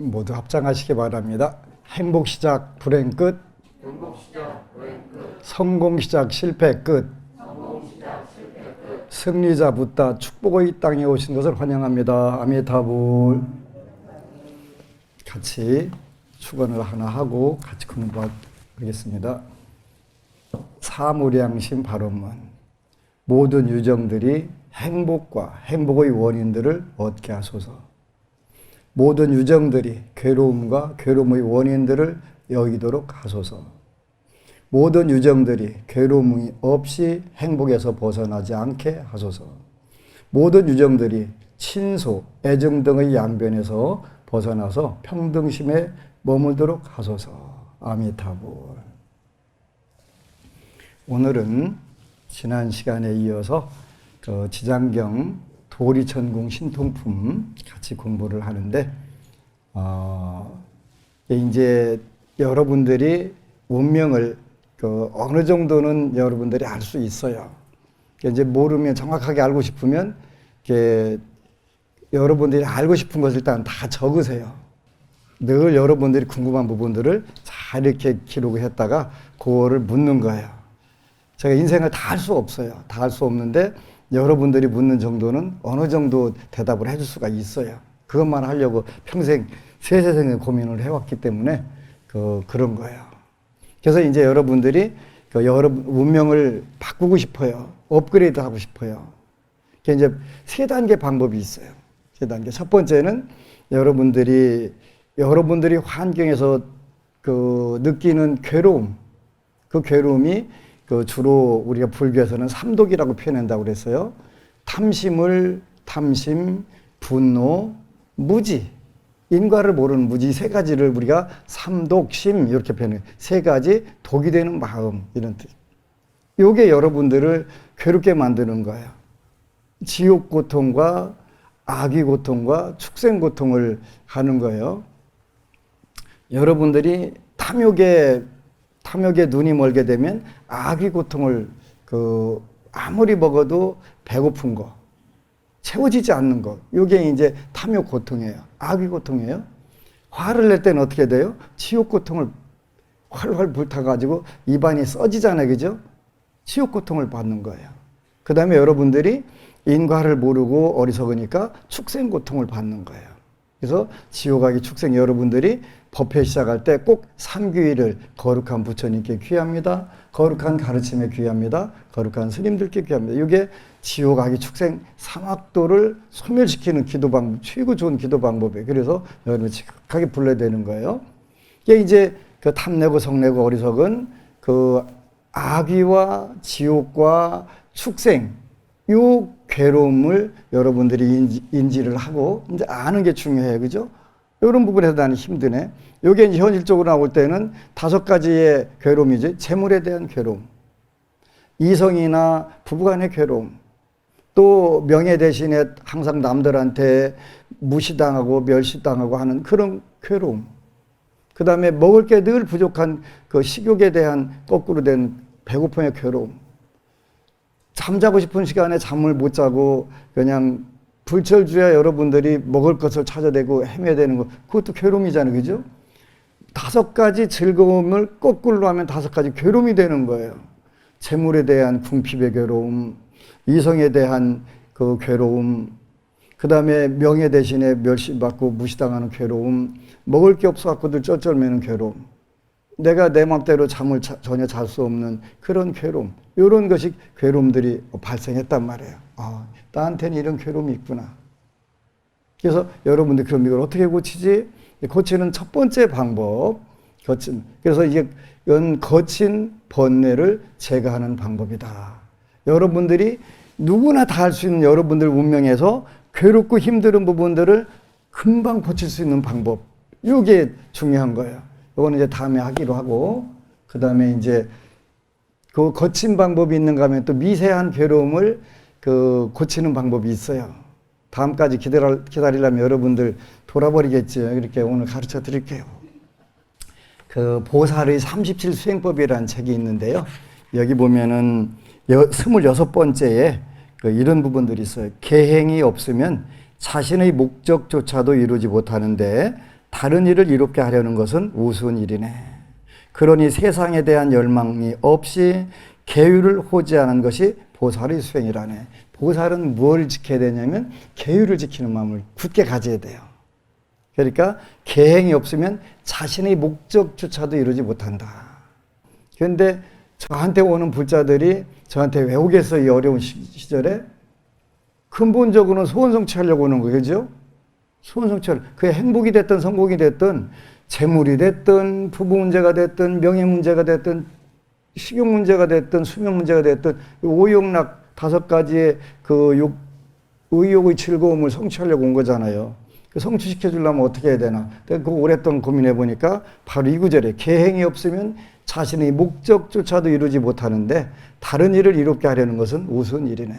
모두 합장하시기 바랍니다. 행복 시작 불행 끝. 성공 시작 실패 끝. 승리자 붓다 축복의 땅에 오신 것을 환영합니다. 아미타불. 같이 축원을 하나 하고 같이 공부하겠습니다. 사무량심 발언문. 모든 유정들이 행복과 행복의 원인들을 얻게 하소서. 모든 유정들이 괴로움과 괴로움의 원인들을 여기도록 하소서. 모든 유정들이 괴로움이 없이 행복에서 벗어나지 않게 하소서. 모든 유정들이 친소, 애정 등의 양변에서 벗어나서 평등심에 머물도록 하소서. 아미타불. 오늘은 지난 시간에 이어서 지장경 도리천궁 신통품 같이 공부를 하는데, 이제 여러분들이 운명을 어느 정도는 여러분들이 알 수 있어요. 이제 모르면 정확하게 알고 싶으면 여러분들이 알고 싶은 것을 일단 다 적으세요. 늘 여러분들이 궁금한 부분들을 잘 이렇게 기록을 했다가 그거를 묻는 거예요. 제가 인생을 다 할 수 없어요. 다 할 수 없는데 여러분들이 묻는 정도는 어느 정도 대답을 해줄 수가 있어요. 그것만 하려고 평생 세세생에 고민을 해왔기 때문에 그런 거예요. 그래서 이제 여러분들이 여러분 운명을 바꾸고 싶어요. 업그레이드 하고 싶어요. 이제 세 단계 방법이 있어요. 세 단계. 첫 번째는 여러분들이 환경에서 느끼는 괴로움, 그 괴로움이 주로 우리가 불교에서는 삼독이라고 표현한다고 그랬어요. 탐심, 분노, 무지, 인과를 모르는 무지, 세 가지를 우리가 삼독심 이렇게 표현해요. 세 가지 독이 되는 마음, 이런 뜻. 요게 여러분들을 괴롭게 만드는 거예요. 지옥 고통과 악의 고통과 축생 고통을 하는 거예요. 여러분들이 탐욕에 눈이 멀게 되면 악의 고통을 아무리 먹어도 배고픈 거, 채워지지 않는 거, 이게 이제 탐욕 고통이에요. 악의 고통이에요. 화를 낼 때는 어떻게 돼요? 지옥 고통을 활활 불타가지고 입안이 써지잖아요, 그죠? 지옥 고통을 받는 거예요. 그 다음에 여러분들이 인과를 모르고 어리석으니까 축생 고통을 받는 거예요. 그래서 지옥하기 축생, 여러분들이 법회 시작할 때 꼭 삼귀를 거룩한 부처님께 귀합니다. 거룩한 가르침에 귀합니다. 거룩한 스님들께 귀합니다. 이게 지옥하기 축생 삼악도를 소멸시키는 기도 방법, 최고 좋은 기도 방법이에요. 그래서 여러분 지극하게 불러야 되는 거예요. 이게 이제 탐내고 성내고 어리석은 악의와 지옥과 축생, 요 괴로움을 여러분들이 인지를 하고 이제 아는 게 중요해요. 그죠? 이런 부분에서 나는 힘드네. 이게 이제 현실적으로 나올 때는 5가지의 괴로움이지. 재물에 대한 괴로움, 이성이나 부부간의 괴로움, 또 명예 대신에 항상 남들한테 무시당하고 멸시당하고 하는 그런 괴로움. 그 다음에 먹을 게 늘 부족한 식욕에 대한 거꾸로 된 배고픔의 괴로움. 잠자고 싶은 시간에 잠을 못 자고 그냥 불철주야 여러분들이 먹을 것을 찾아대고 헤매야 되는 거, 그것도 괴로움이잖아요. 그죠? 5가지 즐거움을 거꾸로 하면 5가지 괴로움이 되는 거예요. 재물에 대한 궁핍의 괴로움, 이성에 대한 괴로움, 그 다음에 명예 대신에 멸시받고 무시당하는 괴로움, 먹을 게 없어갖고들 쩔쩔매는 괴로움, 내가 내 맘대로 잠을 전혀 잘 수 없는 그런 괴로움, 이런 것이 괴로움들이 발생했단 말이에요. 나한테는 이런 괴로움이 있구나. 그래서 여러분들 그럼 이걸 어떻게 고치지? 고치는 첫 번째 방법, 그래서 이건 거친 번뇌를 제거하는 방법이다. 여러분들이 누구나 다 할 수 있는 여러분들 운명에서 괴롭고 힘든 부분들을 금방 고칠 수 있는 방법, 이게 중요한 거예요. 이거는 이제 다음에 하기로 하고, 그 다음에 이제 거친 방법이 있는가 하면 또 미세한 괴로움을 고치는 방법이 있어요. 다음까지 기다리려면 여러분들 돌아버리겠죠. 이렇게 오늘 가르쳐 드릴게요. 보살의 37수행법이라는 책이 있는데요. 여기 보면은 26번째에 이런 부분들이 있어요. 계행이 없으면 자신의 목적조차도 이루지 못하는데 다른 일을 이롭게 하려는 것은 우스운 일이네. 그러니 세상에 대한 열망이 없이 계율을 호지하는 것이 보살의 수행이라네. 보살은 뭘 지켜야 되냐면 계율을 지키는 마음을 굳게 가져야 돼요. 그러니까 계행이 없으면 자신의 목적조차도 이루지 못한다. 그런데 저한테 오는 불자들이 저한테 왜 오겠어, 이 어려운 시절에? 근본적으로는 소원 성취하려고 오는 거예요. 그죠? 소원 성취하려고. 그게 행복이 됐든 성공이 됐든 재물이 됐든 부부 문제가 됐든 명예 문제가 됐든 식욕 문제가 됐든 수명 문제가 됐든 오욕락 5가지의 그 의욕의 즐거움을 성취하려고 온 거잖아요. 그 성취시켜 주려면 어떻게 해야 되나? 그 오랫동안 고민해 보니까 바로 이 구절에 계행이 없으면 자신의 목적조차도 이루지 못하는데 다른 일을 이롭게 하려는 것은 우스운 일이네.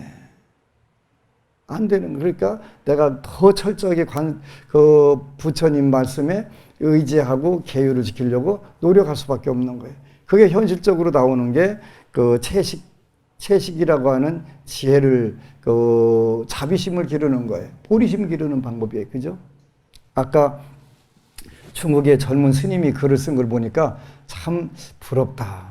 안 되는. 그러니까 내가 더 철저하게 그 부처님 말씀에 의지하고 계율을 지키려고 노력할 수밖에 없는 거예요. 그게 현실적으로 나오는 게 그 채식이라고 하는 지혜를 그 자비심을 기르는 거예요. 보리심을 기르는 방법이에요. 그죠? 아까 중국의 젊은 스님이 글을 쓴 걸 보니까 참 부럽다.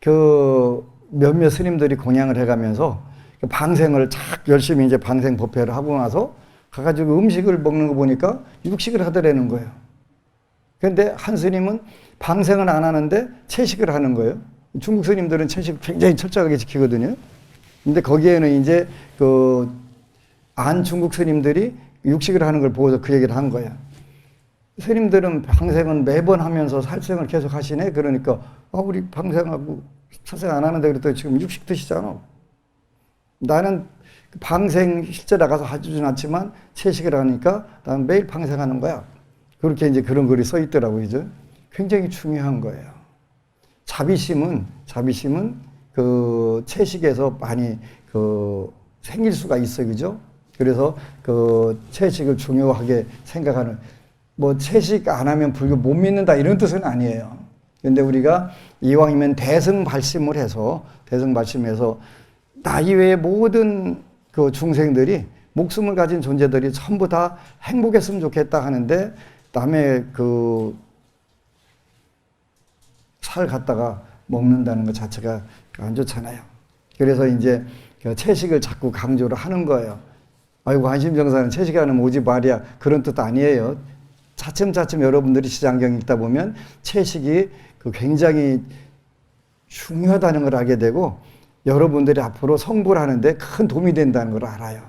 그 몇몇 스님들이 공양을 해가면서 방생을 착 열심히 이제 방생 법회를 하고 나서 가가지고 음식을 먹는 거 보니까 육식을 하더라는 거예요. 그런데 한 스님은 방생은 안 하는데 채식을 하는 거예요. 중국 스님들은 채식을 굉장히 철저하게 지키거든요. 근데 거기에는 이제 그 안 중국 스님들이 육식을 하는 걸 보고서 그 얘기를 한 거야. 스님들은 방생은 매번 하면서 살생을 계속 하시네. 그러니까 우리 방생하고 살생 안 하는데 그랬더니 지금 육식 드시잖아. 나는 방생 실제 나가서 하지는 않지만 채식을 하니까 나는 매일 방생하는 거야. 그렇게 이제 그런 글이 써 있더라고요. 그죠? 굉장히 중요한 거예요. 자비심은 그 채식에서 많이 그 생길 수가 있어요. 그죠? 그래서 그 채식을 중요하게 생각하는, 뭐 채식 안 하면 불교 못 믿는다 이런 뜻은 아니에요. 근데 우리가 이왕이면 대승발심을 해서 나 이외의 모든 그 중생들이 목숨을 가진 존재들이 전부 다 행복했으면 좋겠다 하는데 남의 그 살 갖다가 먹는다는 것 자체가 안 좋잖아요. 그래서 이제 채식을 자꾸 강조를 하는 거예요. 아이고, 한심정사는 채식 안 하면 오지 말이야. 그런 뜻 아니에요. 차츰차츰 여러분들이 시장경 읽다 보면 채식이 굉장히 중요하다는 걸 알게 되고 여러분들이 앞으로 성불 하는데 큰 도움이 된다는 걸 알아요.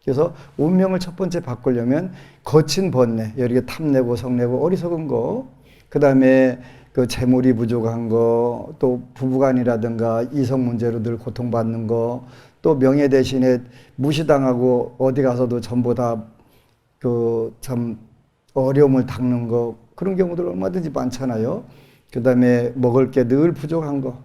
그래서 운명을 첫 번째 바꾸려면 거친 번뇌, 여러 탐내고 성내고 어리석은 거, 그 다음에 그 재물이 부족한 거, 또 부부간이라든가 이성 문제로 늘 고통받는 거, 또 명예 대신에 무시당하고 어디 가서도 전부 다 그 참 어려움을 당는 거, 그런 경우들 얼마든지 많잖아요. 그 다음에 먹을 게 늘 부족한 거,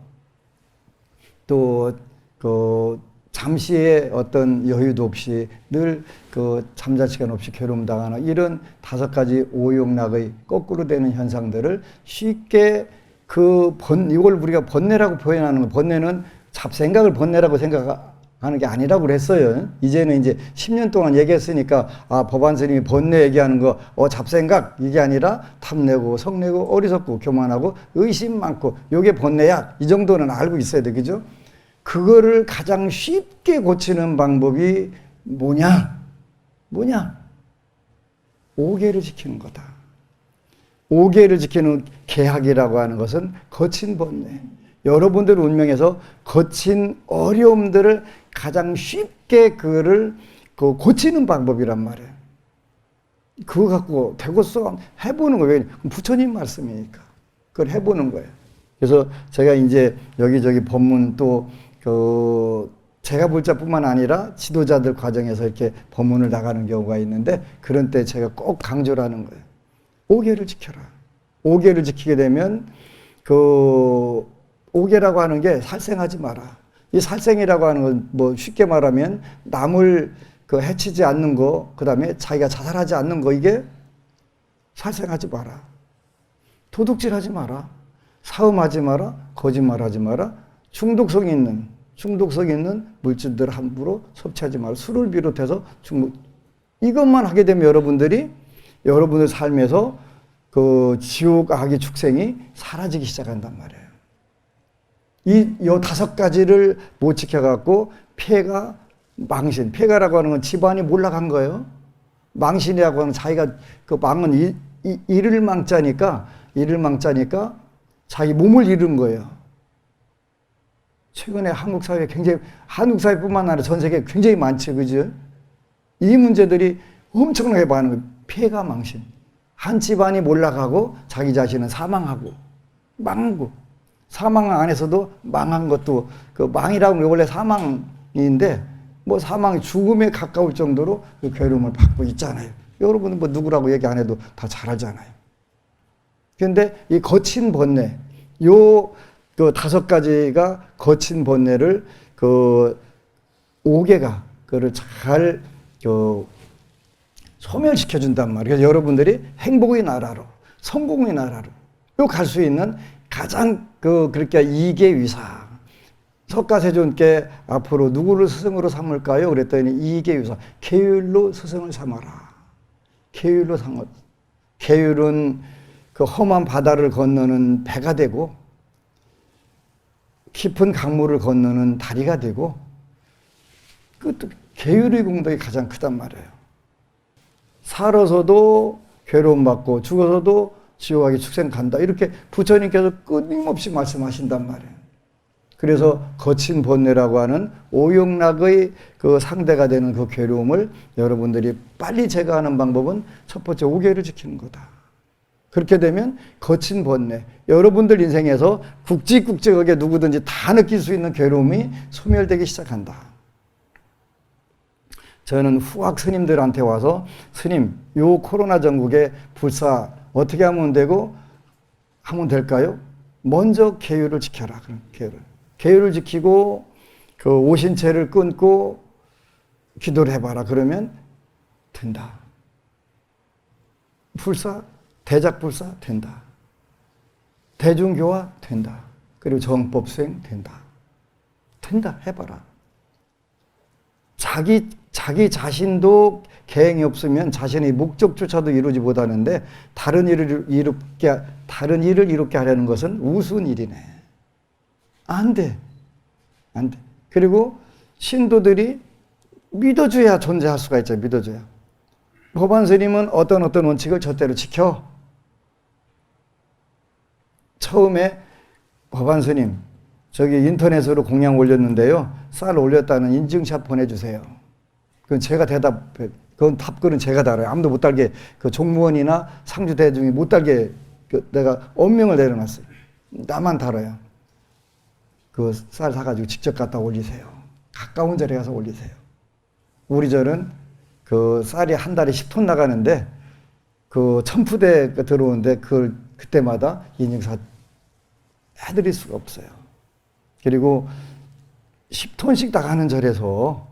또 그 잠시의 어떤 여유도 없이 늘 그 잠잘 시간 없이 괴로움 당하는 이런 5가지 오욕락의 거꾸로 되는 현상들을 쉽게 이걸 우리가 번뇌라고 표현하는 거, 번뇌는 잡생각을 번뇌라고 생각하는 게 아니라고 그랬어요. 이제는 이제 10년 동안 얘기했으니까 법안 스님이 번뇌 얘기하는 거 잡생각 이게 아니라 탐내고 성내고 어리석고 교만하고 의심 많고 요게 번뇌야. 이 정도는 알고 있어야 돼. 그죠? 그거를 가장 쉽게 고치는 방법이 뭐냐? 오계를 지키는 거다. 오계를 지키는 계학이라고 하는 것은 거친 번뇌. 여러분들 운명에서 거친 어려움들을 가장 쉽게 그거를 고치는 방법이란 말이에요. 그거 갖고 대고서 해보는 거예요. 부처님 말씀이니까. 그걸 해보는 거예요. 그래서 제가 이제 여기저기 법문 또 제가 볼 자뿐만 아니라 지도자들 과정에서 이렇게 법문을 나가는 경우가 있는데 그런 때 제가 꼭 강조를 하는 거예요. 오계를 지켜라. 오계를 지키게 되면 오계라고 하는 게 살생하지 마라. 이 살생이라고 하는 건 뭐 쉽게 말하면 남을 해치지 않는 거, 그 다음에 자기가 자살하지 않는 거, 이게 살생하지 마라. 도둑질하지 마라. 사음하지 마라. 거짓말하지 마라. 중독성 있는 물질들을 함부로 섭취하지 마라. 술을 비롯해서 이것만 하게 되면 여러분들이 여러분의 삶에서 그 지옥 악의 축생이 사라지기 시작한단 말이에요. 요 5가지를 못 지켜갖고 폐가, 망신, 폐가라고 하는 건 집안이 몰락한 거예요. 망신이라고 하는 자기가 그 망은 이를 망자니까 자기 몸을 잃은 거예요. 최근에 한국 사회에 굉장히, 한국 사회뿐만 아니라 전 세계에 굉장히 많죠, 그죠? 이 문제들이 엄청나게 많은 거예요. 폐가, 망신. 한 집안이 몰락하고 자기 자신은 사망하고 망하고, 사망 안에서도 망한 것도, 그 망이라고 하면 원래 사망인데 뭐 사망이 죽음에 가까울 정도로 그 괴로움을 받고 있잖아요. 여러분은 뭐 누구라고 얘기 안 해도 다 잘 알잖아요. 그런데 이 거친 번뇌, 그 5가지가 거친 번뇌를 그 5개가 그를 잘 소멸시켜 준단 말이에요. 그래서 여러분들이 행복의 나라로, 성공의 나라로 갈 수 있는 가장 그렇게 이계위사. 석가세존께 앞으로 누구를 스승으로 삼을까요? 그랬더니 이계위사, 계율로 스승을 삼아라. 계율로 삼아. 계율은 그 험한 바다를 건너는 배가 되고, 깊은 강물을 건너는 다리가 되고, 그것도 계율의 공덕이 가장 크단 말이에요. 살아서도 괴로움받고 죽어서도 지옥하게 축생 간다. 이렇게 부처님께서 끊임없이 말씀하신단 말이에요. 그래서 거친 번뇌라고 하는 오욕락의 그 상대가 되는 그 괴로움을 여러분들이 빨리 제거하는 방법은 첫 번째 5계를 지키는 거다. 그렇게 되면 거친 번뇌, 여러분들 인생에서 굵직굵직하게 누구든지 다 느낄 수 있는 괴로움이 소멸되기 시작한다. 저는 후학 스님들한테 와서, 스님, 요 코로나 전국에 불사 어떻게 하면 되고 하면 될까요? 먼저 계율을 지켜라. 그럼 계율을 지키고 그 오신채를 끊고 기도를 해봐라. 그러면 된다. 불사, 대작불사 된다. 대중교화 된다. 그리고 정법 수행 된다. 된다. 해봐라. 자기 자신도 계행이 없으면 자신의 목적조차도 이루지 못하는데 다른 일을 이롭게 하려는 것은 우스운 일이네. 안 돼. 안 돼. 그리고 신도들이 믿어줘야 존재할 수가 있죠. 믿어줘야. 법안 스님은 어떤 원칙을 절대로 지켜. 처음에 법안 스님, 저기 인터넷으로 공양 올렸는데요. 쌀 올렸다는 인증샷 보내주세요. 그건 제가 그건 답글은 제가 달아요. 아무도 못 달게, 그 종무원이나 상주 대중이 못 달게 내가 엄명을 내려놨어요. 나만 달아요. 그 쌀 사가지고 직접 갖다 올리세요. 가까운 절에 가서 올리세요. 우리 절은 그 쌀이 한 달에 10톤 나가는데 그 1000푸대 들어오는데 그때마다 인증샷 해드릴 수가 없어요. 그리고 10톤씩 나가는 절에서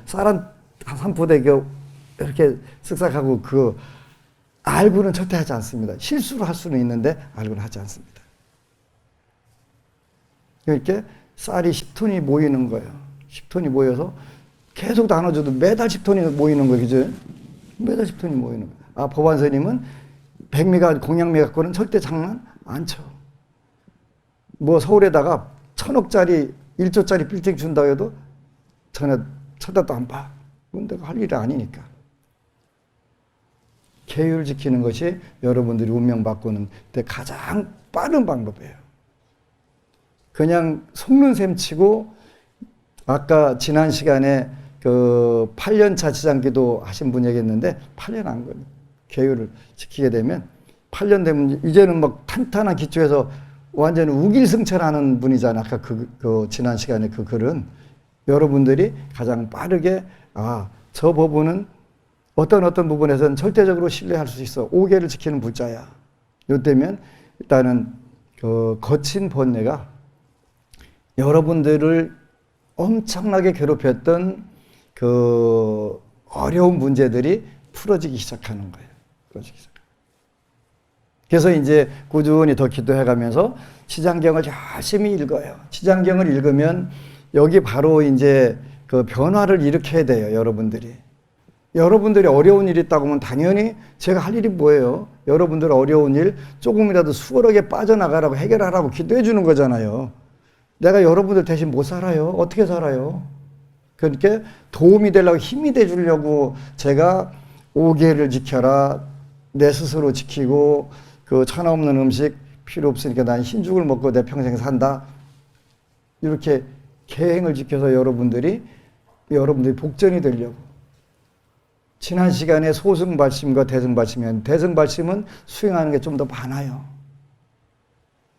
쌀 한 3푸대 이렇게 쓱싹하고 알고는 절대 하지 않습니다. 실수로 할 수는 있는데 알고는 하지 않습니다. 이렇게 쌀이 10톤이 모이는 거예요. 10톤이 모여서 계속 나눠줘도 매달 10톤이 모이는 거예요. 그죠? 매달 10톤이 모이는 거예요. 아, 법안스님은 100메가 공양미 갖고는 절대 장난 안 쳐. 뭐 서울에다가 1000억짜리 1조짜리 빌딩 준다고 해도 전혀 쳐다도 안 봐. 그건 내가 할 일이 아니니까. 계율 지키는 것이 여러분들이 운명 바꾸는 데 가장 빠른 방법이에요. 그냥 속는 셈 치고, 아까 지난 시간에 그 8년차 지장기도 하신 분 얘기했는데 8년 안 걸려. 계율을 지키게 되면 8년 되면 이제는 막 탄탄한 기초에서 완전히 우길승천하는 분이잖아. 아까 지난 시간에 그 글은 여러분들이 가장 빠르게 저 법은 어떤 부분에서는 절대적으로 신뢰할 수 있어. 5계를 지키는 불자야. 이때면 일단은 그 거친 번뇌가 여러분들을 엄청나게 괴롭혔던 그 어려운 문제들이 풀어지기 시작하는 거예요. 그래서 이제 꾸준히 더 기도해가면서 치장경을 열심히 읽어요. 치장경을 읽으면 여기 바로 이제 그 변화를 일으켜야 돼요, 여러분들이. 여러분들이 어려운 일이 있다고 하면 당연히 제가 할 일이 뭐예요? 여러분들 어려운 일 조금이라도 수월하게 빠져나가라고 해결하라고 기도해 주는 거잖아요. 내가 여러분들 대신 못 살아요. 어떻게 살아요? 그러니까 도움이 되려고 힘이 돼 주려고 제가 5계를 지켜라. 내 스스로 지키고 그 천하 없는 음식 필요 없으니까 난 흰죽을 먹고 내 평생 산다. 이렇게 계행을 지켜서 여러분들이 복전이 되려고. 지난 시간에 소승발심과 대승발심이었는데 대승발심은 수행하는 게 좀 더 많아요.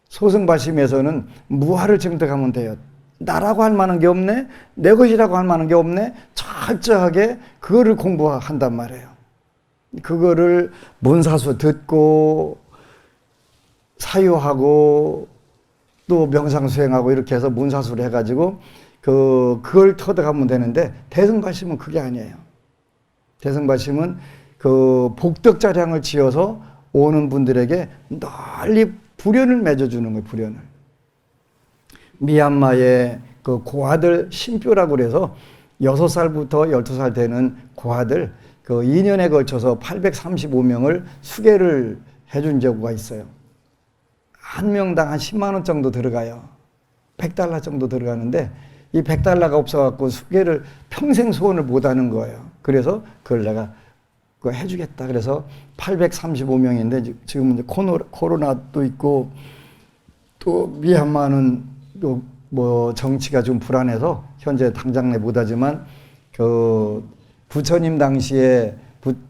소승발심에서는 무아를 증득하면 돼요. 나라고 할 만한 게 없네? 내 것이라고 할 만한 게 없네? 철저하게 그거를 공부한단 말이에요. 그거를 문사수 듣고 사유하고 또 명상수행하고 이렇게 해서 문사수를 해가지고 그걸 터득하면 되는데 대승발심은 그게 아니에요. 대승발심은 그 복덕자량을 지어서 오는 분들에게 널리 불연을 맺어주는 거예요. 불연을. 미얀마의 그 고아들 신표라고 그래서 6살부터 12살 되는 고아들 그 2년에 걸쳐서 835명을 수계를 해준 경우가 있어요. 한 명당 한 10만 원 정도 들어가요. 100달러 정도 들어가는데 이 100달러가 없어갖고 수계를 평생 소원을 못하는 거예요. 그래서 그걸 내가 그거 해주겠다. 그래서 835명인데 지금 이제 코로나도 있고 또 미얀마는 또 뭐 정치가 좀 불안해서 현재 당장 내 못하지만 그 부처님 당시에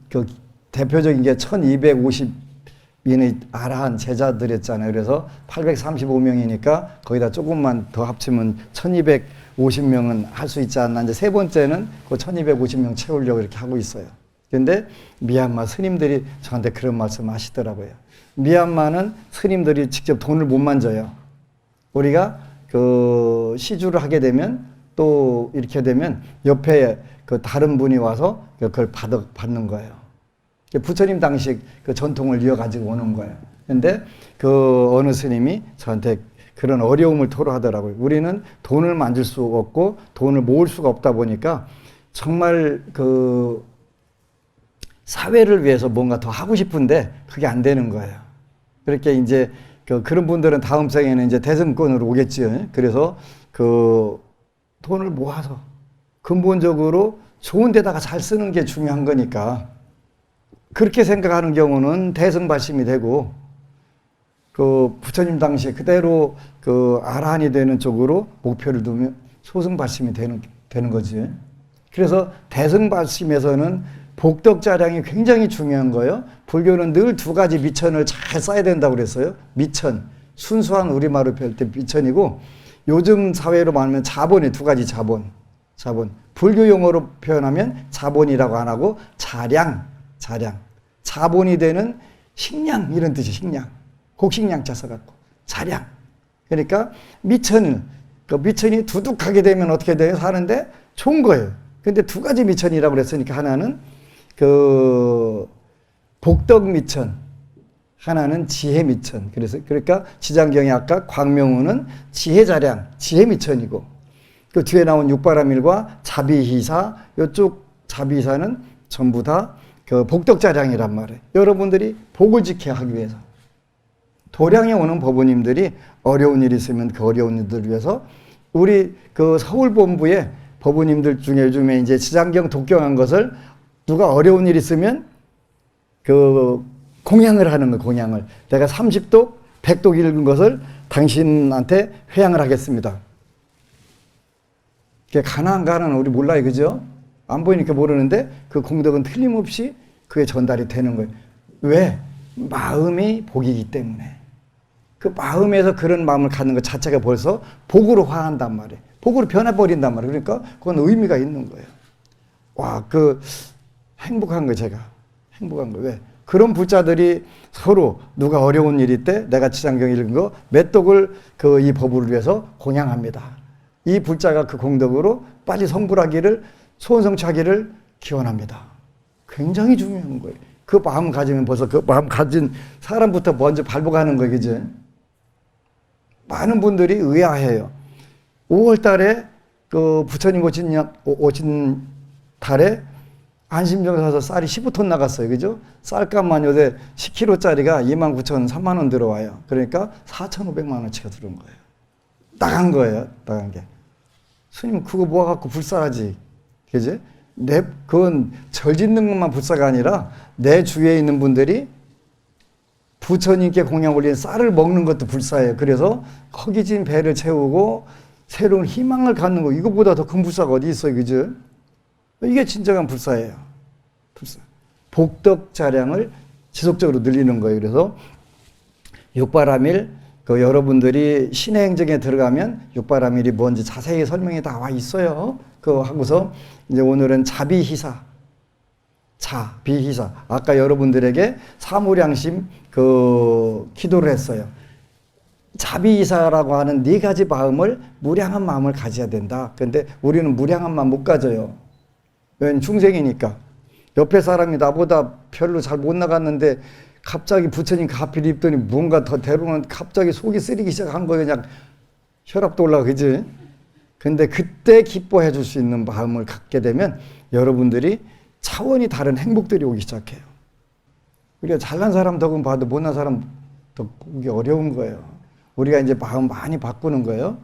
그 대표적인 게 1250인의 아라한 제자들이었잖아요. 그래서 835명이니까 거기다 조금만 더 합치면 1250명은 할 수 있지 않나. 이제 세 번째는 그 1250명 채우려고 이렇게 하고 있어요. 그런데 미얀마 스님들이 저한테 그런 말씀 하시더라고요. 미얀마는 스님들이 직접 돈을 못 만져요. 우리가 그 시주를 하게 되면 또 이렇게 되면 옆에 그 다른 분이 와서 그걸 받는 거예요. 부처님 당시 그 전통을 이어가지고 오는 거예요. 근데 그 어느 스님이 저한테 그런 어려움을 토로하더라고요. 우리는 돈을 만질 수 없고 돈을 모을 수가 없다 보니까 정말 그 사회를 위해서 뭔가 더 하고 싶은데 그게 안 되는 거예요. 그렇게 이제 그런 분들은 다음 생에는 이제 대승권으로 오겠지요. 그래서 그 돈을 모아서 근본적으로 좋은 데다가 잘 쓰는 게 중요한 거니까 그렇게 생각하는 경우는 대승발심이 되고 그 부처님 당시에 그대로 그 아라한이 되는 쪽으로 목표를 두면 소승발심이 되는 거지. 그래서 대승발심에서는 복덕자량이 굉장히 중요한 거예요. 불교는 늘 두 가지 미천을 잘 쌓아야 된다고 그랬어요. 미천, 순수한 우리말로 표현할 때 미천이고 요즘 사회로 말하면 자본이 두 가지 자본. 불교 용어로 표현하면 자본이라고 안 하고 자량. 자본이 되는 식량 이런 뜻이 식량. 곡식량자 써갖고 자량. 그러니까 미천이 두둑하게 되면 어떻게 돼요? 사는데 좋은 거예요. 근데 두 가지 미천이라고 그랬으니까 하나는 그 복덕 미천, 하나는 지혜 미천. 그러니까 지장경이 아까 광명우는 지혜 자량, 지혜 미천이고 그 뒤에 나온 육바라밀과 자비희사, 이쪽 자비희사는 전부 다 그 복덕 자량이란 말이에요. 여러분들이 복을 지켜야 하기 위해서. 도량에 오는 법부님들이 어려운 일이 있으면 그 어려운 일들을 위해서 우리 그 서울본부에 법부님들 중에 요즘에 이제 지장경 독경한 것을 누가 어려운 일 있으면 그 공양을 하는 거예요. 공양을. 내가 30독, 100독 읽은 것을 당신한테 회양을 하겠습니다. 가난한 우리 몰라요. 그죠? 안 보이니까 모르는데 그 공덕은 틀림없이 그게 전달이 되는 거예요. 왜? 마음이 복이기 때문에. 그 마음에서 그런 마음을 갖는 것 자체가 벌써 복으로 화한단 말이에요. 복으로 변해버린단 말이에요. 그러니까 그건 의미가 있는 거예요. 와, 행복한 거예요, 제가. 행복한 거예요. 왜? 그런 불자들이 서로 누가 어려운 일이 때 내가 지장경 읽은 거 몇 독을 이 법을 위해서 공양합니다. 이 불자가 그 공덕으로 빨리 성불하기를, 소원성취하기를 기원합니다. 굉장히 중요한 거예요. 그 마음 가지면 벌써 그 마음 가진 사람부터 먼저 발복하는 거예요, 그죠? 많은 분들이 의아해요. 5월 달에 그 부처님 오신 달에 안심정 사서 쌀이 15톤 나갔어요. 그죠? 쌀값만 요새 10kg짜리가 29,000원, 3만 원 들어와요. 그러니까 4,500만 원치가 들어온 거예요. 나간 거예요. 나간 게. 스님 그거 모아갖고 불사하지. 그지? 그건 절 짓는 것만 불사가 아니라 내 주위에 있는 분들이 부처님께 공양 올린 쌀을 먹는 것도 불사예요. 그래서 허기진 배를 채우고 새로운 희망을 갖는 거, 이것보다 더 큰 불사가 어디 있어요. 그죠? 이게 진정한 불사예요. 불사. 복덕 자량을 지속적으로 늘리는 거예요. 그래서 육바라밀, 여러분들이 신의 행정에 들어가면 육바라밀이 뭔지 자세히 설명이 다 와 있어요. 그거 하고서 이제 오늘은 자비희사. 비희사. 아까 여러분들에게 사무량심 기도를 했어요. 자비희사라고 하는 4가지 마음을, 무량한 마음을 가져야 된다. 근데 우리는 무량한 마음 못 가져요. 왜냐면 중생이니까. 옆에 사람이 나보다 별로 잘 못 나갔는데 갑자기 부처님 가필 입더니 뭔가 더 대로는 갑자기 속이 쓰리기 시작한 거예요. 그냥 혈압도 올라가, 그지? 근데 그때 기뻐해 줄 수 있는 마음을 갖게 되면 여러분들이 차원이 다른 행복들이 오기 시작해요. 우리가 잘난 사람 덕은 봐도 못난 사람 덕 보기 어려운 거예요. 우리가 이제 마음 많이 바꾸는 거예요.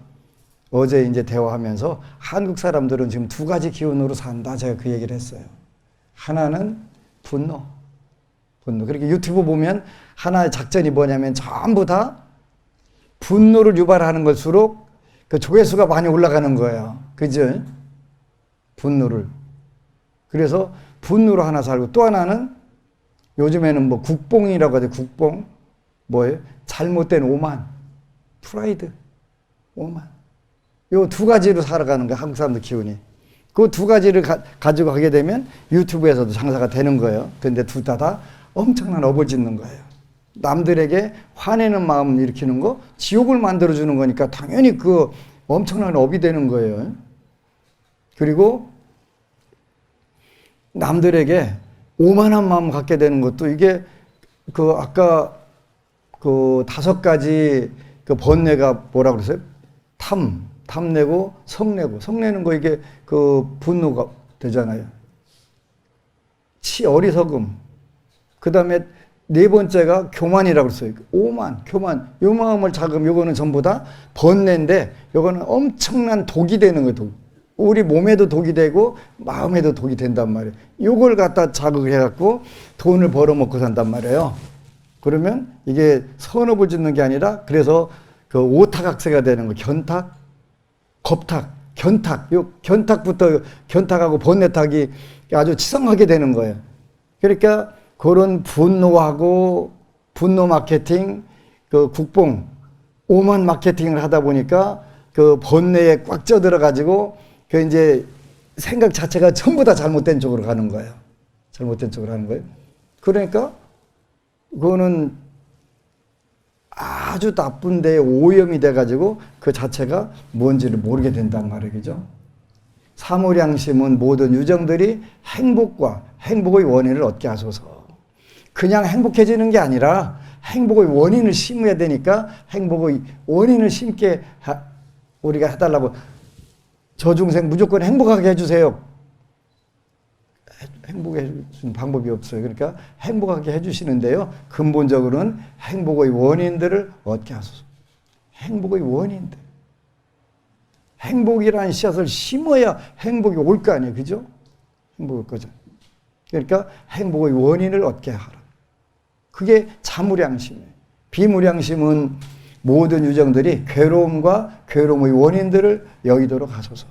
어제 이제 대화하면서 한국 사람들은 지금 2가지 기운으로 산다. 제가 그 얘기를 했어요. 하나는 분노. 그렇게 유튜브 보면 하나의 작전이 뭐냐면 전부 다 분노를 유발하는 것일수록 그 조회수가 많이 올라가는 거예요. 그죠? 분노를. 그래서 분노로 하나 살고, 또 하나는 요즘에는 뭐 국뽕이라고 하죠. 국뽕. 뭐예요? 잘못된 오만. 프라이드. 오만. 요 2가지로 살아가는 거예요. 한국 사람들 기운이. 그 2가지를 가지고 가게 되면 유튜브에서도 장사가 되는 거예요. 근데 둘 다 엄청난 업을 짓는 거예요. 남들에게 화내는 마음 일으키는 거, 지옥을 만들어주는 거니까 당연히 그 엄청난 업이 되는 거예요. 그리고 남들에게 오만한 마음 갖게 되는 것도, 이게 아까 5가지 번뇌가 뭐라고 그랬어요? 탐내고 성내는 거, 이게 분노가 되잖아요. 어리석음. 그 다음에 4번째가 교만이라고 그랬어요. 교만. 요 마음을 자금, 요거는 전부 다 번뇌인데, 요거는 엄청난 독이 되는 거예요, 독. 우리 몸에도 독이 되고, 마음에도 독이 된단 말이에요. 요걸 갖다 자극을 해갖고 돈을 벌어먹고 산단 말이에요. 그러면 이게 선업을 짓는 게 아니라, 그래서 오탁악세가 되는 거, 견탁, 겁탁, 견탁. 요 견탁부터, 견탁하고 번뇌탁이 아주 치성하게 되는 거예요. 그러니까 그런 분노하고 분노 마케팅, 국뽕, 오만 마케팅을 하다 보니까 번뇌에 꽉 쪄들어가지고 이제 생각 자체가 전부 다 잘못된 쪽으로 가는 거예요. 잘못된 쪽으로 가는 거예요. 그러니까 그거는 아주 나쁜데 오염이 돼가지고 그 자체가 뭔지를 모르게 된단 말이에요. 그죠? 사무량심은 모든 유정들이 행복과 행복의 원인을 얻게 하소서. 그냥 행복해지는 게 아니라 행복의 원인을 심어야 되니까 행복의 원인을 심게 우리가 해달라고. 저 중생 무조건 행복하게 해주세요. 행복해 주는 방법이 없어요. 그러니까 행복하게 해주시는데요. 근본적으로는 행복의 원인들을 얻게 하소서. 행복의 원인들. 행복이라는 씨앗을 심어야 행복이 올 거 아니에요. 그죠? 행복이 올 거죠. 그러니까 행복의 원인을 얻게 하라. 그게 자무량심이에요. 비무량심은 모든 유정들이 괴로움과 괴로움의 원인들을 여기도록 하소서.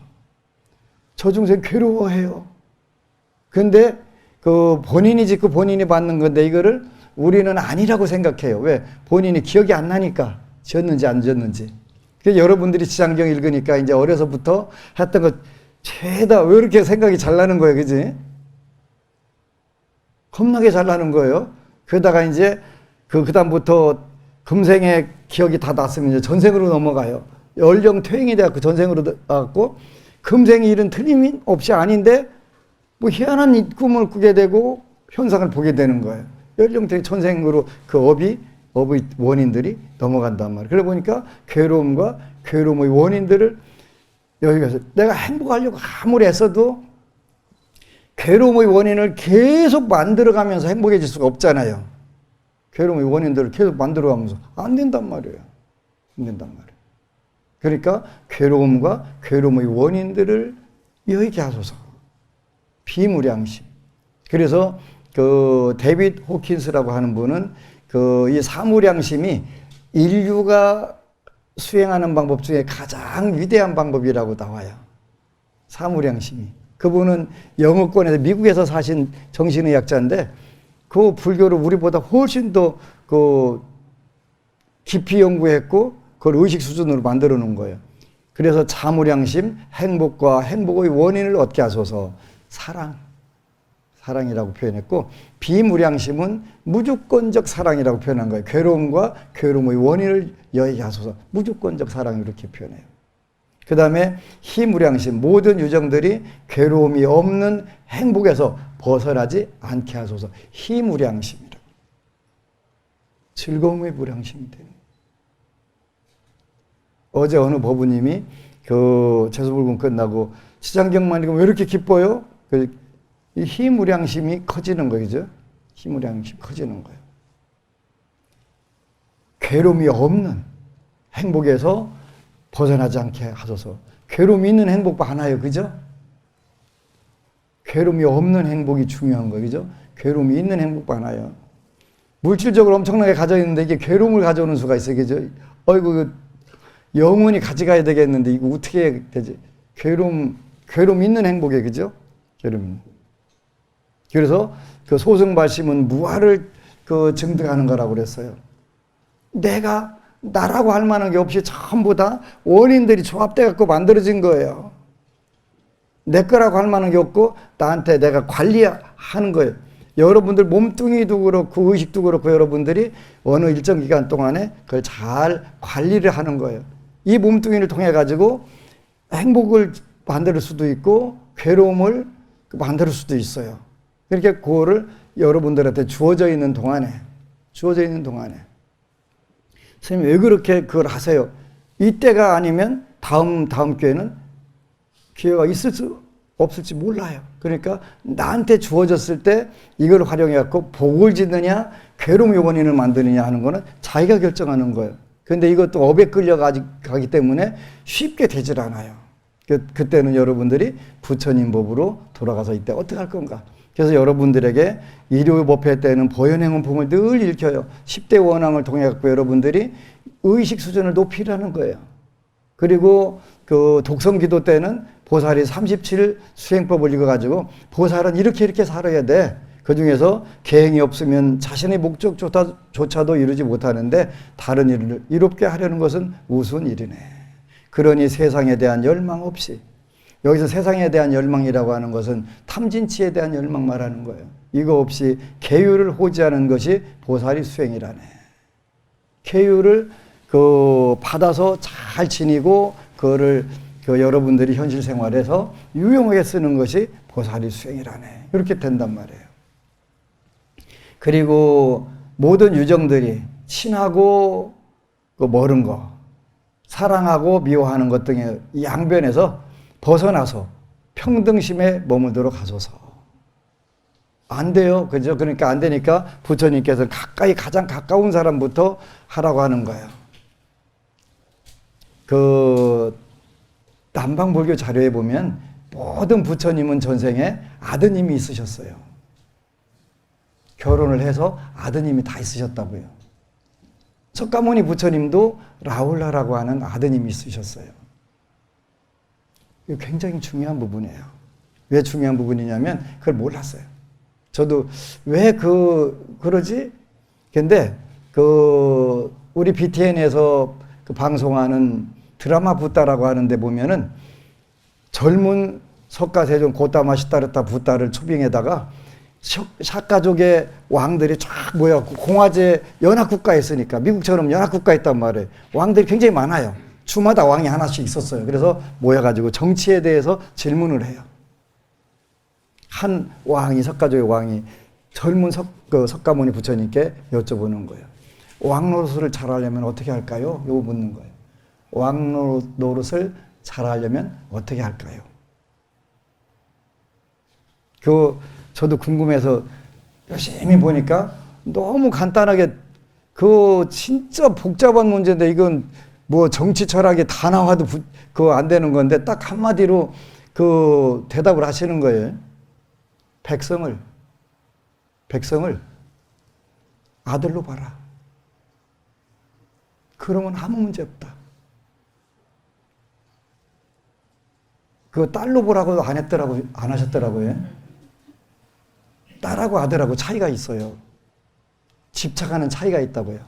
저 중생 괴로워해요. 근데 본인이 짓고 본인이 받는 건데 이거를 우리는 아니라고 생각해요. 왜? 본인이 기억이 안 나니까. 지었는지 안 지었는지. 그래서 여러분들이 지장경 읽으니까 이제 어려서부터 했던 거 죄다 왜 이렇게 생각이 잘 나는 거예요. 그지? 겁나게 잘 나는 거예요. 그러다가 이제 그다음부터 금생의 기억이 다 났으면 이제 전생으로 넘어가요. 연령 퇴행이 돼갖고 전생으로 나갔고, 금생의 일은 틀림없이 아닌데 뭐 희한한 꿈을 꾸게 되고 현상을 보게 되는 거예요. 연령 퇴행 전생으로 업의 원인들이 넘어간단 말이에요. 그러다 보니까 괴로움과 괴로움의 원인들을 여기 가서 내가 행복하려고 아무리 애써도 괴로움의 원인을 계속 만들어가면서 행복해질 수가 없잖아요. 괴로움의 원인들을 계속 만들어가면서 안 된단 말이에요. 안 된단 말이에요. 그러니까 괴로움과 괴로움의 원인들을 여의게 하소서. 비무량심. 그래서 그 데빗 호킨스라고 하는 분은 그 이 사무량심이 인류가 수행하는 방법 중에 가장 위대한 방법이라고 나와요. 사무량심이. 그분은 영어권에서 미국에서 사신 정신의학자인데 그 불교를 우리보다 훨씬 더 그 깊이 연구했고 그걸 의식 수준으로 만들어 놓은 거예요. 그래서 자무량심, 행복과 행복의 원인을 얻게 하소서. 사랑이라고 표현했고, 비무량심은 무조건적 사랑이라고 표현한 거예요. 괴로움과 괴로움의 원인을 여의게 하소서. 무조건적 사랑 이렇게 표현해요. 그 다음에 희무량심, 모든 유정들이 괴로움이 없는 행복에서 벗어나지 않게 하소서. 희무량심이라. 즐거움의 무량심이 되는 거예요. 어제 어느 법우님이 그 제수불금 끝나고 시장경만 읽으면 왜 이렇게 기뻐요? 이 희무량심이 커지는 거죠. 희무량심이 커지는 거예요. 괴로움이 없는 행복에서 벗어나지 않게 하소서. 괴로움이 있는 행복 많아요. 그죠? 괴로움이 없는 행복이 중요한 거예요. 그죠? 괴로움이 있는 행복 많아요. 물질적으로 엄청나게 가져있는데 이게 괴로움을 가져오는 수가 있어요. 그죠? 어이구, 영원히 가져가야 되겠는데 이거 어떻게 해야 되지? 괴로움 있는 행복이에요. 그죠? 괴로움. 그래서 그 소승발심은 무아를 그 증득하는 거라고 그랬어요. 나라고 할 만한 게 없이 전부 다 원인들이 조합돼 갖고 만들어진 거예요. 내 거라고 할 만한 게 없고 나한테 내가 관리하는 거예요. 여러분들 몸뚱이도 그렇고 의식도 그렇고 여러분들이 어느 일정 기간 동안에 그걸 잘 관리를 하는 거예요. 이 몸뚱이를 통해 가지고 행복을 만들 수도 있고 괴로움을 만들 수도 있어요. 그렇게 그거를 여러분들한테 주어져 있는 동안에 선생님 왜 그렇게 그걸 하세요? 이때가 아니면 다음 기회는 기회가 있을지 없을지 몰라요. 그러니까 나한테 주어졌을 때 이걸 활용해 갖고 복을 짓느냐 괴로움의 원인을 만드느냐 하는 거는 자기가 결정하는 거예요. 그런데 이것도 업에 끌려가기 때문에 쉽게 되질 않아요. 그때는 여러분들이 부처님 법으로 돌아가서 이때 어떻게 할 건가? 그래서 여러분들에게 일요법회 때는 보현행원품을 늘 일켜요. 10대 원앙을 통해 갖고 여러분들이 의식 수준을 높이라는 거예요. 그리고 그 독성기도 때는 보살이 37 수행법을 읽어가지고 보살은 이렇게 살아야 돼. 그 중에서 계행이 없으면 자신의 목적조차도 이루지 못하는데 다른 일을 이롭게 하려는 것은 우스운 일이네. 그러니 세상에 대한 열망 없이, 여기서 세상에 대한 열망이라고 하는 것은 탐진치에 대한 열망 말하는 거예요. 이거 없이 계율을 호지하는 것이 보살이 수행이라네. 계율을 받아서 잘 지니고 그거를 여러분들이 현실 생활에서 유용하게 쓰는 것이 보살이 수행이라네. 이렇게 된단 말이에요. 그리고 모든 유정들이 친하고 멀은 거, 사랑하고 미워하는 것 등의 양변에서 벗어나서 평등심에 머물도록 하소서. 안 돼요. 그죠? 그러니까 안 되니까 부처님께서는 가장 가까운 사람부터 하라고 하는 거예요. 남방불교 자료에 보면 모든 부처님은 전생에 아드님이 있으셨어요. 결혼을 해서 아드님이 다 있으셨다고요. 석가모니 부처님도 라울라라고 하는 아드님이 있으셨어요. 이거 굉장히 중요한 부분이에요. 왜 중요한 부분이냐면 그걸 몰랐어요. 저도 왜 그러지? 근데 우리 BTN에서 방송하는 드라마 붓다라고 하는데 보면은 젊은 석가세존 고따마 시타르타 붓다를 초빙에다가 샤가족의 왕들이 쫙 모여갖고 공화제 연합국가에 있으니까 미국처럼 연합국가에 있단 말이에요. 왕들이 굉장히 많아요. 주마다 왕이 하나씩 있었어요. 그래서 모여가지고 정치에 대해서 질문을 해요. 한 왕이, 석가족의 왕이 젊은 석가모니 부처님께 여쭤보는 거예요. 왕 노릇을 잘하려면 어떻게 할까요? 이거 묻는 거예요. 왕 노릇을 잘하려면 어떻게 할까요? 저도 궁금해서 열심히 보니까 너무 간단하게 진짜 복잡한 문제인데 이건 뭐 정치 철학이 다 나와도 그거 안 되는 건데 딱 한마디로 대답을 하시는 거예요. 백성을 아들로 봐라. 그러면 아무 문제 없다. 그거 딸로 보라고 안 하셨더라고요. 딸하고 아들하고 차이가 있어요. 집착하는 차이가 있다고요.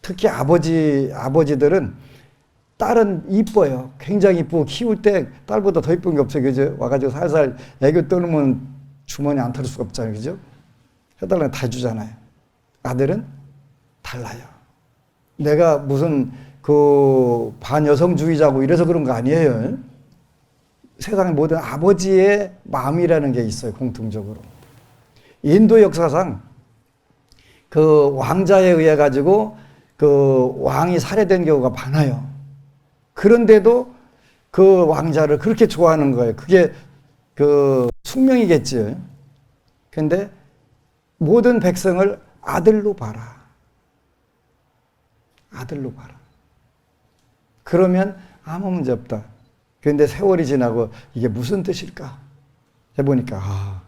특히 아버지들은 딸은 이뻐요. 굉장히 이쁘고 키울 때 딸보다 더 이쁜 게 없어요. 그죠? 와가지고 살살 애교 떠놓으면 주머니 안 털을 수가 없잖아요. 그죠? 해달라면 다 주잖아요. 아들은 달라요. 내가 무슨 반여성주의자고 이래서 그런 거 아니에요. 세상의 모든 아버지의 마음이라는 게 있어요. 공통적으로. 인도 역사상 왕자에 의해 가지고 왕이 살해된 경우가 많아요. 그런데도 왕자를 그렇게 좋아하는 거예요. 그게 숙명이겠죠. 근데 모든 백성을 아들로 봐라. 아들로 봐라. 그러면 아무 문제 없다. 그런데 세월이 지나고 이게 무슨 뜻일까? 해보니까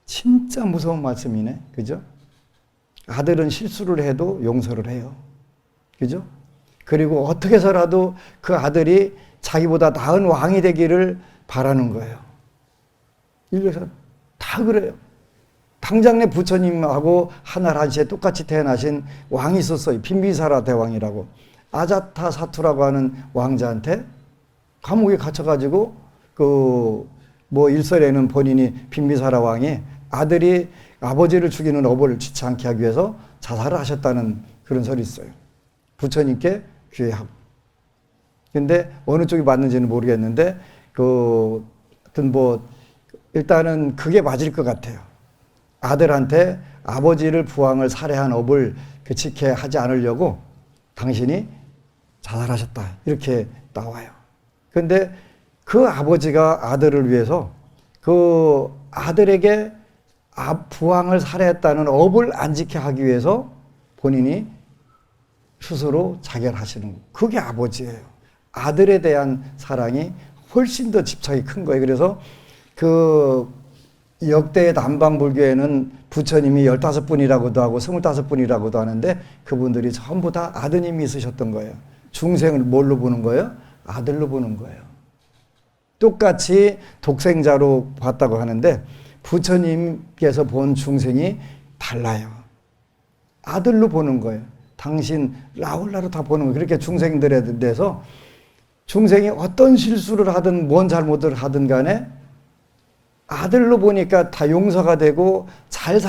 진짜 무서운 말씀이네. 그죠? 아들은 실수를 해도 용서를 해요. 그죠? 그리고 어떻게 해서라도 그 아들이 자기보다 나은 왕이 되기를 바라는 거예요. 인류에서 다 그래요. 당장내 부처님하고 하나라시에 똑같이 태어나신 왕이 있었어요. 빈비사라 대왕이라고. 아자타사투라고 하는 왕자한테 감옥에 갇혀가지고 일설에는 본인이 빈비사라 왕이 아들이 아버지를 죽이는 어부를 취치 않게 하기 위해서 자살을 하셨다는 그런 설이 있어요. 부처님께 귀해하고. 근데 어느 쪽이 맞는지는 모르겠는데 하여튼 일단은 그게 맞을 것 같아요. 아들한테 아버지를 부왕을 살해한 업을 그치게 하지 않으려고 당신이 자살하셨다. 이렇게 나와요. 그런데 그 아버지가 아들을 위해서 아들에게 부왕을 살해했다는 업을 안 지게 하기 위해서 본인이 스스로 자결하시는 거예요. 그게 아버지예요. 아들에 대한 사랑이 훨씬 더 집착이 큰 거예요. 그래서 역대 남방불교에는 부처님이 15분이라고도 하고 25분이라고도 하는데 그분들이 전부 다 아드님이 있으셨던 거예요. 중생을 뭘로 보는 거예요? 아들로 보는 거예요. 똑같이 독생자로 봤다고 하는데 부처님께서 본 중생이 달라요. 아들로 보는 거예요. 당신 라울라로 다 보는 거예요. 그렇게 중생들에 대해서 중생이 어떤 실수를 하든 뭔 잘못을 하든 간에 아들로 보니까 다 용서가 되고 잘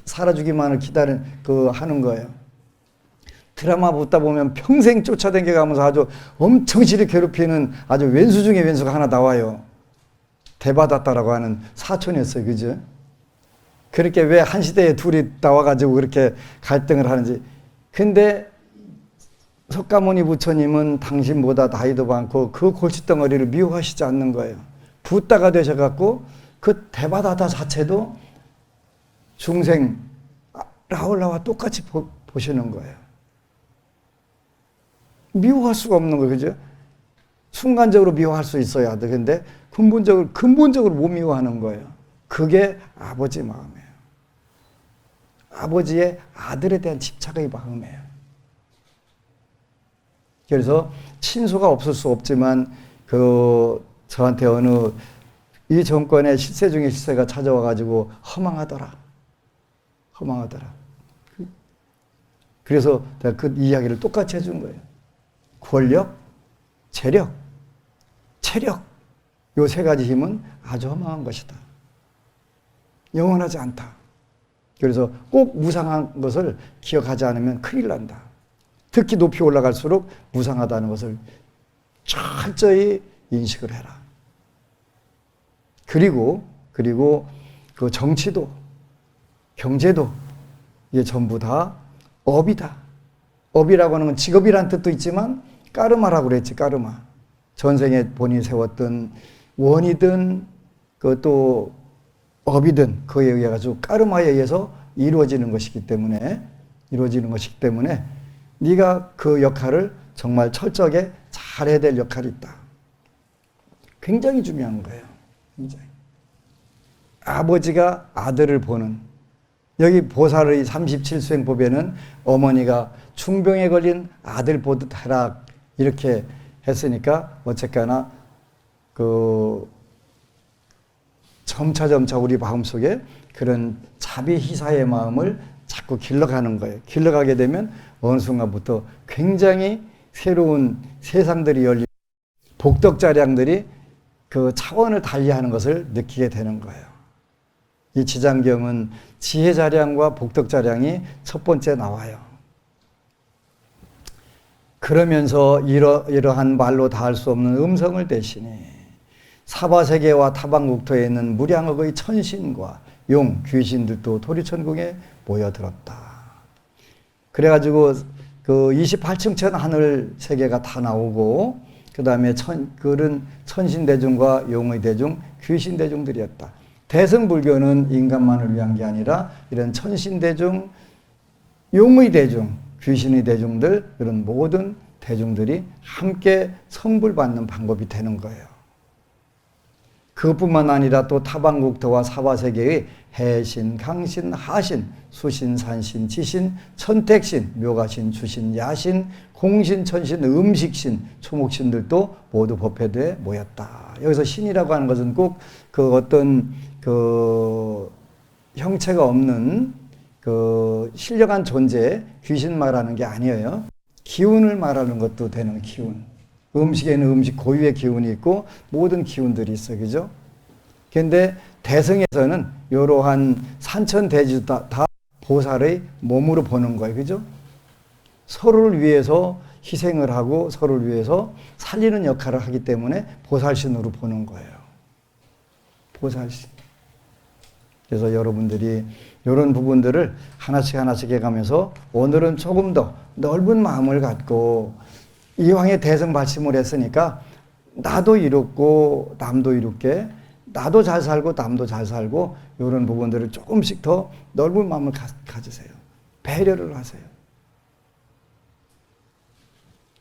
살아주기만을 하는 거예요. 드라마 보다 보면 평생 쫓아다니면서 아주 엄청 지를 괴롭히는 아주 왼수 중에 왼수가 하나 나와요. 대바다따라고 하는 사촌이었어요. 그죠? 그렇게 왜 한 시대에 둘이 나와가지고 그렇게 갈등을 하는지. 근데 석가모니 부처님은 당신보다 나이도 많고 그 골칫덩어리를 미워하시지 않는 거예요. 붓다가 되셔갖고 그 대바다다 자체도 중생 라울라와 똑같이 보시는 거예요. 미워할 수가 없는 거예요. 그죠? 순간적으로 미워할 수 있어야 돼. 근데 근본적으로 못 미워하는 거예요. 그게 아버지 마음이에요. 아버지의 아들에 대한 집착의 마음이에요. 그래서 친소가 없을 수 없지만 저한테 어느 이 정권의 실세 중에 실세가 찾아와가지고 허망하더라. 그래서 내가 그 이야기를 똑같이 해준 거예요. 권력, 재력, 체력, 요 세 가지 힘은 아주 허망한 것이다. 영원하지 않다. 그래서 꼭 무상한 것을 기억하지 않으면 큰일 난다. 특히 높이 올라갈수록 무상하다는 것을 철저히 인식을 해라. 그리고 그 정치도, 경제도 이게 전부 다 업이다. 업이라고 하는 건 직업이란 뜻도 있지만 까르마라고 그랬지, 까르마. 전생에 본인이 세웠던 원이든 또 업이든 그에 의해 가지고 까르마에 의해서 이루어지는 것이기 때문에 네가 그 역할을 정말 철저하게 잘해야 될 역할이 있다. 굉장히 중요한 거예요. 굉장히. 아버지가 아들을 보는, 여기 보살의 37수행법에는 어머니가 중병에 걸린 아들 보듯 해라 이렇게 했으니까 어쨌거나 점차 우리 마음속에 그런 자비희사의 마음을 자꾸 길러가는 거예요. 길러가게 되면 어느 순간부터 굉장히 새로운 세상들이 열리고 복덕자량들이 그 차원을 달리하는 것을 느끼게 되는 거예요. 이 지장경은 지혜자량과 복덕자량이 첫 번째 나와요. 그러면서 이러한 말로 다할 수 없는 음성을 대신에 사바세계와 타방국토에 있는 무량억의 천신과 용, 귀신들도 토리천궁에 모여들었다. 그래가지고 그 28층천 하늘 세계가 다 나오고 그 다음에 그런 천신대중과 용의 대중, 귀신대중들이었다. 대승불교는 인간만을 위한 게 아니라 이런 천신대중, 용의 대중, 귀신의 대중들, 이런 모든 대중들이 함께 성불받는 방법이 되는 거예요. 그것뿐만 아니라 또 타방국토와 사바세계의 해신, 강신, 하신, 수신, 산신, 지신, 천택신, 묘가신, 주신, 야신, 공신, 천신, 음식신, 초목신들도 모두 법회대에 모였다. 여기서 신이라고 하는 것은 꼭 그 어떤 형체가 없는 신령한 존재, 귀신 말하는 게 아니에요. 기운을 말하는 것도 되는 기운. 음식에는 음식 고유의 기운이 있고 모든 기운들이 있어, 그죠? 그런데 대승에서는 이러한 산천대지도 다 보살의 몸으로 보는 거예요, 그죠? 서로를 위해서 희생을 하고 서로를 위해서 살리는 역할을 하기 때문에 보살신으로 보는 거예요. 보살신. 그래서 여러분들이 이런 부분들을 하나씩 해가면서 오늘은 조금 더 넓은 마음을 갖고 이왕에 대승 발심을 했으니까 나도 이롭고 남도 이롭게, 나도 잘 살고 남도 잘 살고 이런 부분들을 조금씩 더 넓은 마음을 가지세요. 배려를 하세요.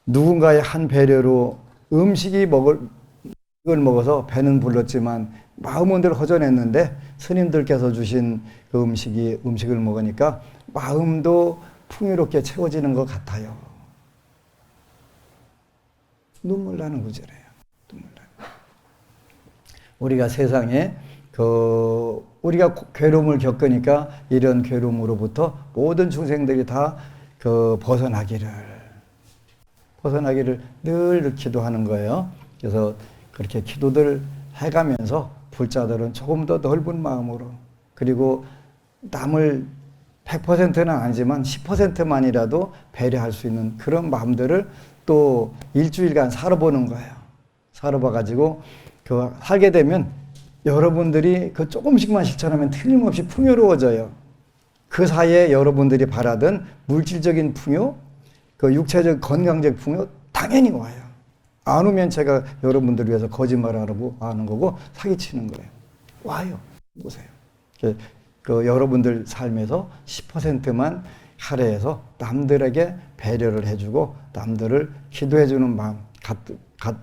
누군가의 한 배려로 음식을 먹어서 배는 불렀지만 마음은 늘 허전했는데 스님들께서 주신 그 음식을 먹으니까 마음도 풍요롭게 채워지는 것 같아요. 눈물 나는 구절이에요. 눈물 나는. 우리가 세상에 우리가 괴로움을 겪으니까 이런 괴로움으로부터 모든 중생들이 다 벗어나기를 늘 기도하는 거예요. 그래서 그렇게 기도들 해가면서 불자들은 조금 더 넓은 마음으로, 그리고 남을 100%는 아니지만 10%만이라도 배려할 수 있는 그런 마음들을 또 일주일간 살아보는 거예요. 살아봐가지고 살게 되면 여러분들이 조금씩만 실천하면 틀림없이 풍요로워져요. 그 사이에 여러분들이 바라던 물질적인 풍요, 육체적 건강적 풍요 당연히 와요. 안 오면 제가 여러분들을 위해서 거짓말하고 하는 거고 사기치는 거예요. 와요. 보세요. 여러분들 삶에서 10%만 할애해서 남들에게 배려를 해주고 남들을 기도해주는 마음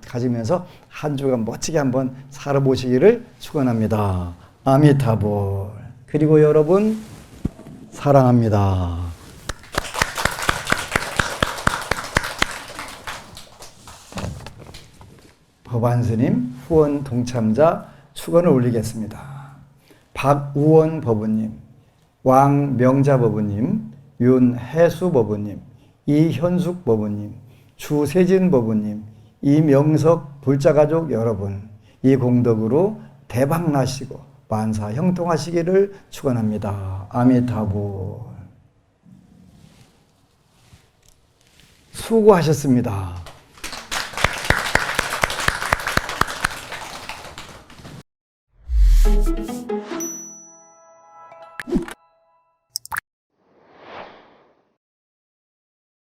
가지면서 한 주간 멋지게 한번 살아보시기를 축원합니다. 아미타불. 그리고 여러분 사랑합니다. 법안스님 후원 동참자 축원을 올리겠습니다. 박우원 법우님, 왕명자 법우님, 윤혜수 법우님, 이현숙 법우님, 주세진 법우님, 이명석 불자가족 여러분, 이 공덕으로 대박나시고 만사 형통하시기를 축원합니다. 아미타불. 수고하셨습니다.